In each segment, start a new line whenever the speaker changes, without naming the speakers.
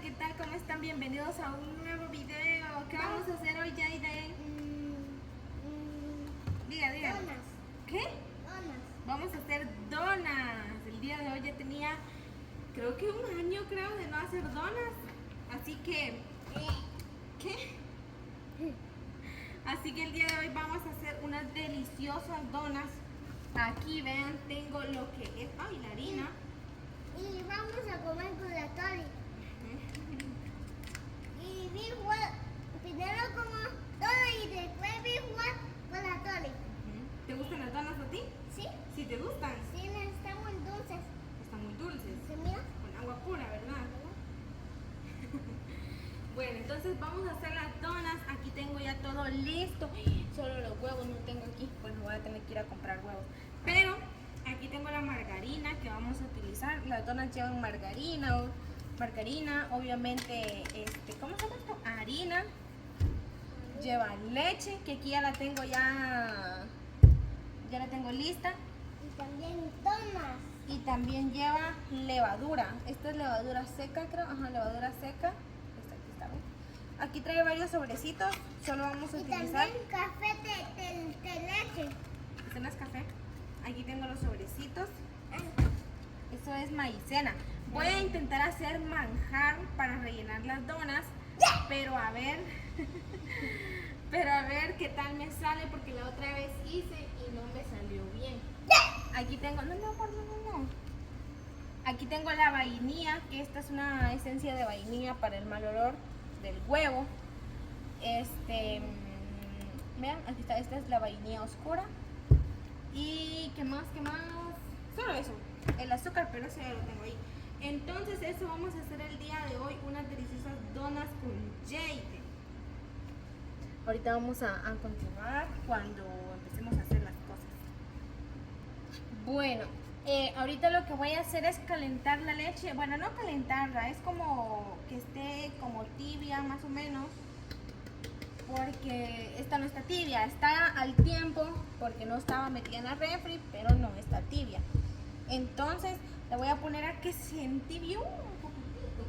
¿qué tal? ¿Cómo están? Bienvenidos a un nuevo video. ¿Qué vamos a hacer hoy, Jaden? Diga.
Donas.
¿Qué?
Donas.
Vamos a hacer donas. El día de hoy ya tenía, creo que un año, de no hacer donas. Así que, ¿qué? Así que el día de hoy vamos a hacer unas deliciosas donas. Aquí vean, tengo lo que es, la harina.
Y vamos a comer con la Tori. Y vi jugar, primero como todo y después vi jugar con la Tori.
¿Te gustan las donas a ti?
¿Sí?
¿Sí te gustan?
Sí, están muy dulces.
Están muy dulces.
¿Se mira?
Con agua pura, ¿verdad? Bueno, entonces vamos a hacer las donas. Aquí tengo ya todo listo. Solo los huevos no tengo aquí. Pues voy a tener que ir a comprar huevos. Pero aquí tengo la margarina que vamos a utilizar. Las donas llevan margarina, obviamente, ¿cómo se llama esto? Harina. Lleva leche, que aquí ya la tengo ya la tengo lista.
Y también donas.
Y también lleva levadura. Esta es levadura seca, creo. Ajá, levadura seca. Aquí está, ¿ven? Aquí trae varios sobrecitos. Solo vamos a
Y
utilizar.
también café de leche.
Este no es café. Aquí tengo los sobrecitos. Eso es maicena. Voy a intentar hacer manjar para rellenar las donas. Pero a ver. Pero a ver qué tal me sale. Porque la otra vez hice y no me salió bien. Aquí tengo. No. Aquí tengo la vainilla, que esta es una esencia de vainilla para el mal olor del huevo. Vean, aquí está, esta es la vainilla oscura. Y ¿qué más? Solo eso, el azúcar, pero eso ya lo tengo ahí. Entonces eso vamos a hacer el día de hoy, unas deliciosas donas con Jaden. Ahorita vamos a continuar cuando empecemos a hacer las cosas. Bueno, ahorita lo que voy a hacer es calentar la leche. Bueno, no calentarla, es como que esté como tibia más o menos. Porque esta no está tibia, está al tiempo porque no estaba metida en la refri, pero no está tibia. Entonces la voy a poner a que se entibie un poquitito.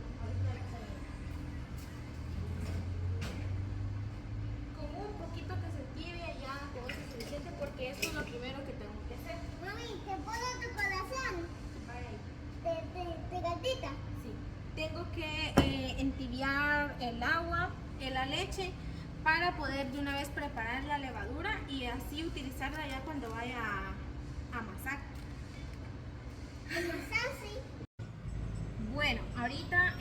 Con un poquito que se tibie ya te va a ser suficiente porque eso es lo primero que tengo que hacer.
Mami, ¿te puedo tu corazón? ¿De gatita?
Sí. Tengo que entibiar el agua, la leche, para poder de una vez preparar la levadura y así utilizarla ya cuando vaya a amasar.
¿Amasar, sí?
Bueno, ahorita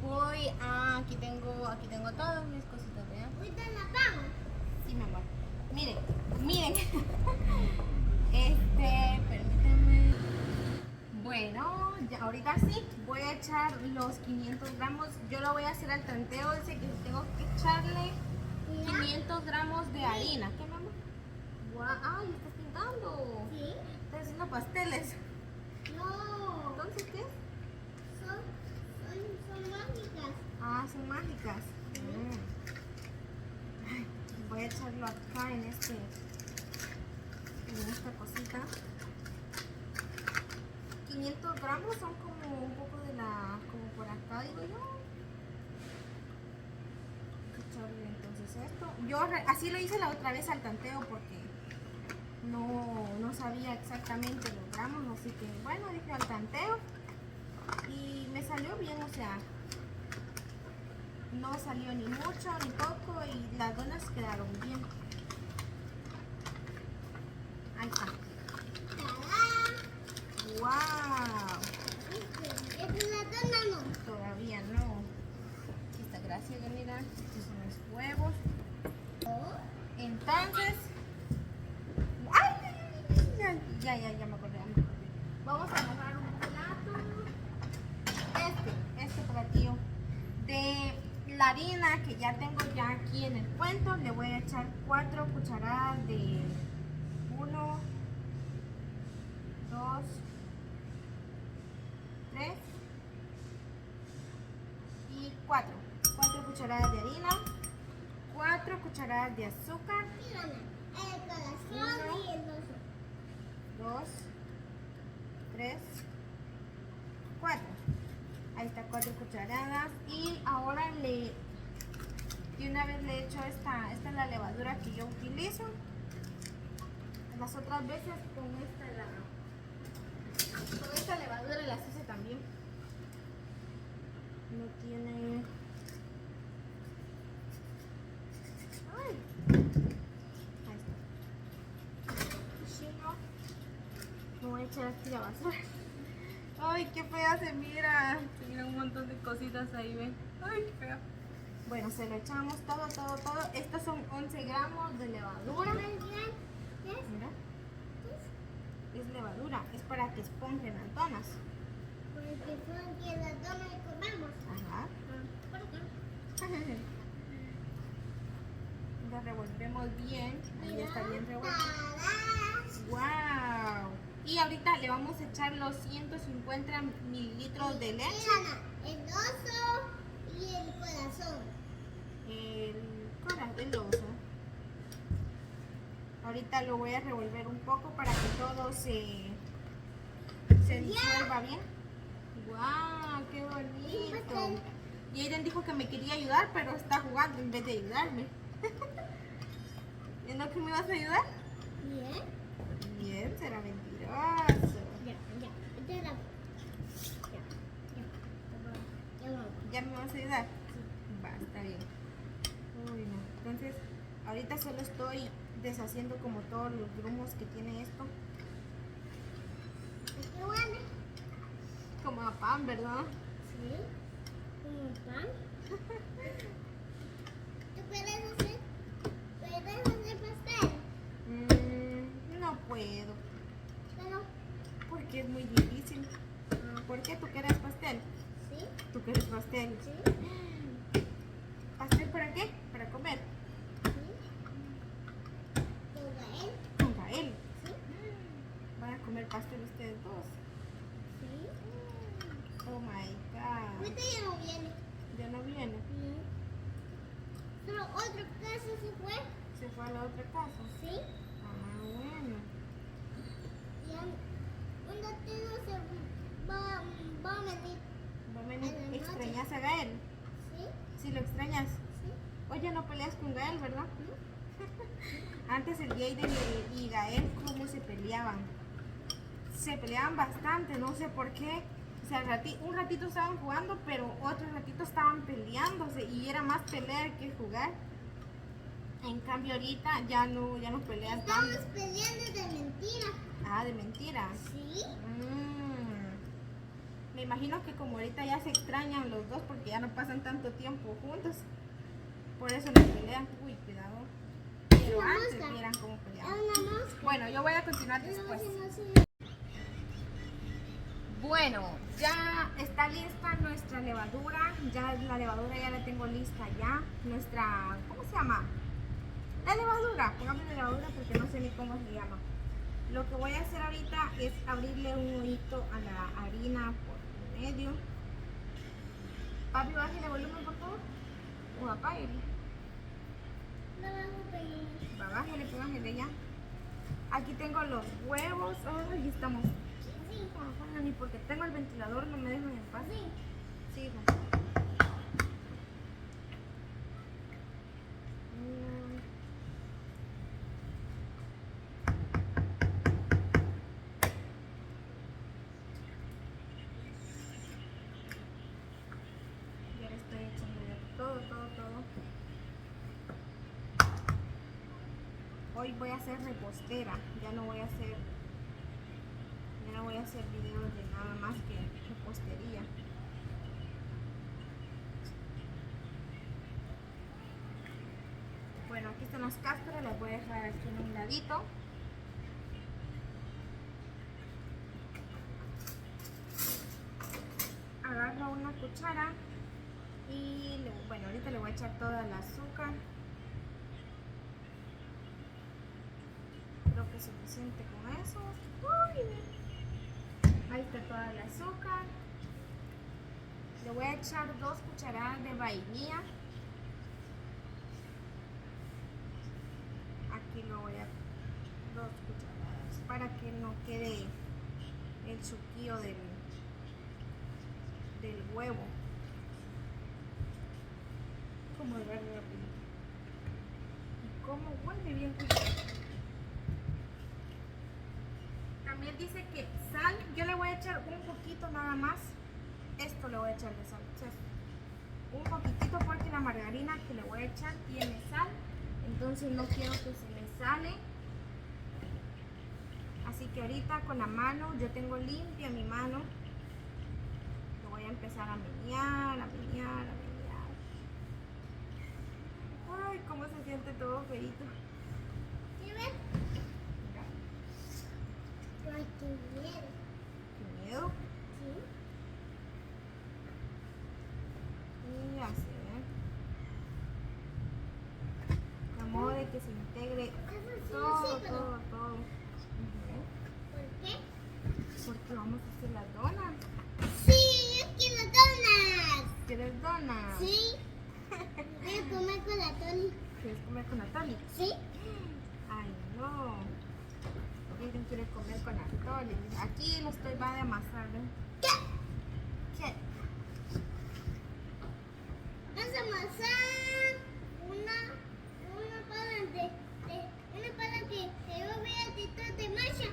voy a... Aquí tengo todas mis cositas, ¿vean?
Ahorita la apago.
Sí, mi amor. Miren. Permítanme. Bueno, ya, ahorita sí, voy a echar los 500 gramos. Yo lo voy a hacer al tanteo, dice que tengo que echarle 500 gramos de harina. ¿Qué, mi amor? ¡Ay, estás pintando!
¿Sí?
Estás haciendo pasteles.
No.
¿Entonces qué?
Son mágicas.
Ah, son mágicas. Ay, voy a echarlo acá en esta cosita. 500 gramos son como un poco como por acá, digo yo. Entonces esto, yo así lo hice la otra vez al tanteo porque no sabía exactamente los gramos, así que bueno, dije al tanteo y me salió bien, o sea, no salió ni mucho ni poco y las donas quedaron bien. Ahí está. ¡Wow!
¿Es una dona no?
Todavía no. Aquí está, gracias, mira, estos son los huevos. Entonces, ¡ay! Ya me acordé. Vamos a agarrar un plato. Este platillo de la harina que ya tengo ya aquí en el cuento. Le voy a echar 4 cucharadas de 1, 2, 3 y 4 cucharadas de harina, 4 cucharadas de azúcar,
Mírame, el corazón y el oso.
2, 3, 4. Ahí está, 4 4 cucharadas. Y ahora de una vez le he hecho esta es la levadura que yo utilizo. Las otras veces con esta levadura las hice también. No tiene... Ay. Ahí está. Chino. Me voy a echar aquí la basura. Ay, qué fea se mira. Se miran un montón de cositas ahí, ven. Ay, qué fea. Bueno, se lo echamos todo. Estos son 11 gramos de levadura. Mira. Es levadura, es para que esponjen las donas.
Porque son que las donas que comemos.
Ajá.
¿Por qué?
Lo revolvemos bien. Ahí ya está bien revuelto.
Tadas.
¡Wow! Y ahorita le vamos a echar los 150 mililitros de leche.
Mira, el oso y el corazón.
El corazón del oso. Ahorita lo voy a revolver un poco para que todo se disuelva bien. ¡Wow! ¡Qué bonito! Y Aiden dijo que me quería ayudar, pero está jugando en vez de ayudarme. ¿Y no que me vas a ayudar?
Bien.
Bien, será mentiroso.
Ya.
¿Ya me vas a ayudar? Va, está bien. Uy, no. Entonces, ahorita solo estoy deshaciendo como todos los grumos que tiene esto.
¿Qué huele?
Como a pan, ¿verdad?
Sí. Como un pan. ¿Tú puedes hacer pastel?
No puedo,
Pero,
porque es muy difícil. ¿Por qué? ¿Tú quieres pastel?
¿sí?
¿Tú quieres pastel?
¿Sí?
¿Pastel para qué? Para comer. Con Gael.
¿Sí?
¿Van a comer pastel ustedes dos?
¿Sí?
Oh my god.
Ahorita ya no viene.
Ya no viene.
Solo otro caso se fue.
Se fue a la otra casa.
¿Sí?
Ah, bueno.
Ya un ratito se va a venir.
Va a venir.
A la noche.
¿Extrañas a Gael?
¿Sí?
¿Sí lo extrañas?
¿Sí?
Oye, no peleas con Gael, ¿verdad? Antes el Jaden y Gael, ¿cómo se peleaban? Se peleaban bastante, no sé por qué. O sea, un ratito estaban jugando, pero otro ratito estaban peleándose y era más pelear que jugar. En cambio ahorita ya no pelean
Estamos
tanto.
peleando de mentira.
Ah, de mentiras.
¿Sí?
Me imagino que como ahorita ya se extrañan los dos porque ya no pasan tanto tiempo juntos. Por eso no pelean. Uy, cuidado. Pero
Una
antes
mosca.
vieran cómo
Es
peleaban.
una mosca.
Bueno, yo voy a continuar después.
No.
Bueno, ya está lista nuestra levadura. Ya la levadura ya la tengo lista ya. Nuestra, ¿cómo se llama? La levadura. Pongámosle levadura porque no sé ni cómo se llama. Lo que voy a hacer ahorita es abrirle un hoyito a la harina por medio. Papi, bájale volumen por favor. O apáguele. Va, bájale, pues bájale ya. Aquí tengo los huevos. Ay, estamos. Bueno, ni porque tengo el ventilador no me dejan en paz. Sí, hijo. Ya le estoy echando todo. Hoy voy a hacer repostera. Ya no voy a hacer videos de nada más que repostería. Bueno, aquí están las cáscaras, las voy a dejar aquí en un ladito. Agarro una cuchara y bueno, ahorita le voy a echar toda el azúcar. Creo que es suficiente con eso. Uy, ahí está toda el azúcar. Le voy a echar 2 cucharadas de vainilla. Aquí lo voy a 2 cucharadas para que no quede el suquillo del huevo. mover rápido. Y cómo huele bien rico. También dice que sal, yo le voy a echar un poquito nada más. Esto le voy a echar de sal. O sea, un poquitito porque la margarina que le voy a echar tiene sal. Entonces no quiero que se me sale. Así que ahorita con la mano, yo tengo limpia mi mano. Lo voy a empezar a menear, a menear, a menear. Ay, cómo se siente todo feito.
¿Sí ves? Ay, qué miedo.
Qué miedo.
Sí.
Y así, de modo de que se integre todo, todo, todo.
¿Por qué?
Porque vamos a hacer las donas.
Sí, yo quiero donuts.
¿Quieres donas?
Sí. Voy a comer con la Tony.
¿Quieres comer con Natalie?
Sí.
Ay, no. Aiden quiere comer con Natalie. Aquí lo estoy va de amasar, ¿eh?
¿Qué?
¿Qué?
Vamos a amasar una para que yo vea detrás de Masha.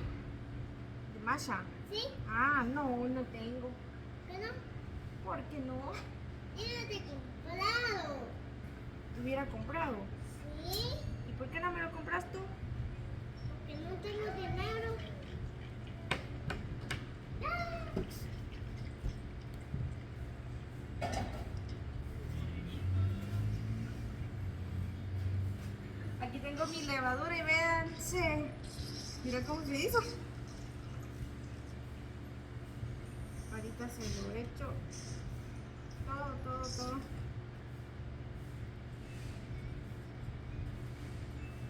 ¿De Masha?
¿Sí?
Ah, no, no tengo.
¿Qué no?
¿Por qué no?
Yo te he comprado.
¿Te hubiera comprado?
¿Sí?
¿Y por qué no me lo compras tú?
Porque no tengo dinero. Ah.
Aquí tengo mi levadura y véanse. Mira cómo se hizo. Ahorita se lo he hecho. Todo, todo, todo.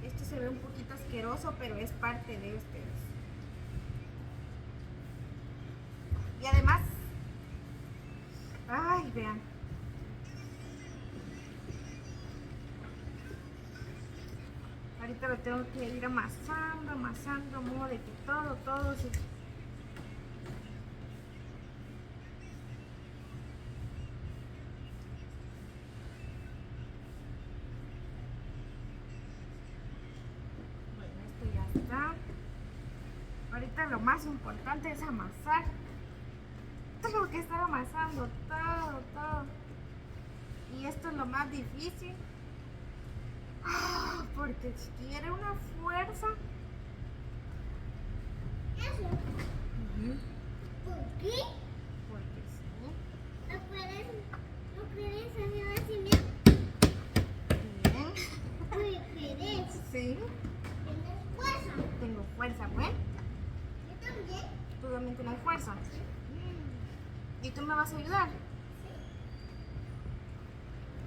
Esto se ve un poquito asqueroso, pero es parte de ustedes. Y además, ay, vean. Ahorita lo tengo que ir amasando, amasando, modo de que todo, todo se... Bueno, esto ya está. Ahorita lo más importante es amasar. Tengo que estar amasando todo, todo. Y esto es lo más difícil. Porque quiere una fuerza.
Eso. ¿Por qué?
Porque sí.
No puedes hacer así mismo.
Bien.
¿Puedes?
Sí.
¿Tienes fuerza?
Tengo fuerza, ¿pues?
Yo también.
Tú también tienes fuerza. ¿Y tú me vas a ayudar?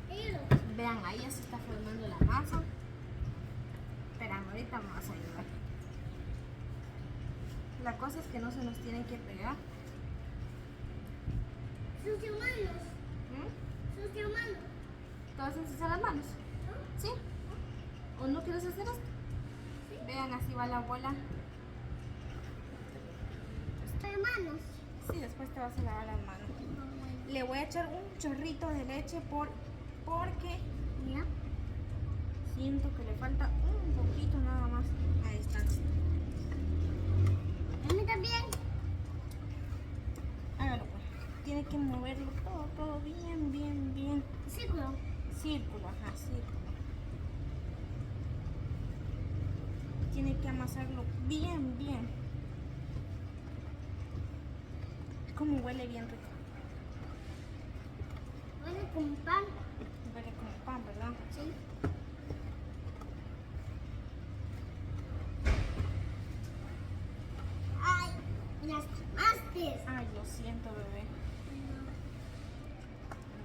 Pero,
Vean, ahí ya se está formando la masa. Esperan, ahorita me vas a ayudar. La cosa es que no se nos tienen que pegar.
sus hermanos.
¿Mm?
Sus hermanos.
¿Te vas a ensuciar las manos?
¿No?
¿Sí? ¿O no quieres hacer esto? Vean, así va la bola.
Sus hermanos.
Sí, después te vas a lavar las manos. Le voy a echar un chorrito de leche porque
Mira.
siento que le falta un poquito nada más. Ahí está.
A mí también.
Hágalo pues. Tiene que moverlo todo, todo bien, bien, bien.
Círculo.
Círculo, ajá, círculo. Tiene que amasarlo bien, bien. Como huele bien rico.
Huele con pan.
Huele como pan, ¿verdad?
Sí. Ay, las tomaste.
Ay, lo siento, bebé.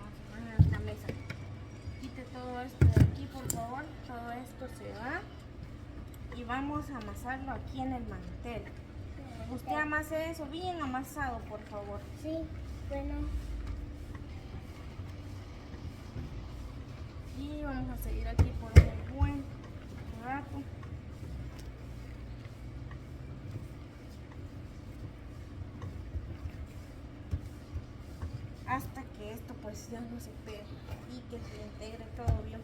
Vamos a poner esta mesa. Quite todo esto de aquí, por favor. Todo esto se va. Y vamos a amasarlo aquí en el mantel. Usted amase eso bien amasado, por favor.
Sí, bueno.
Y vamos a seguir aquí por un buen rato. Hasta que esto pues ya no se pegue y que se integre todo bien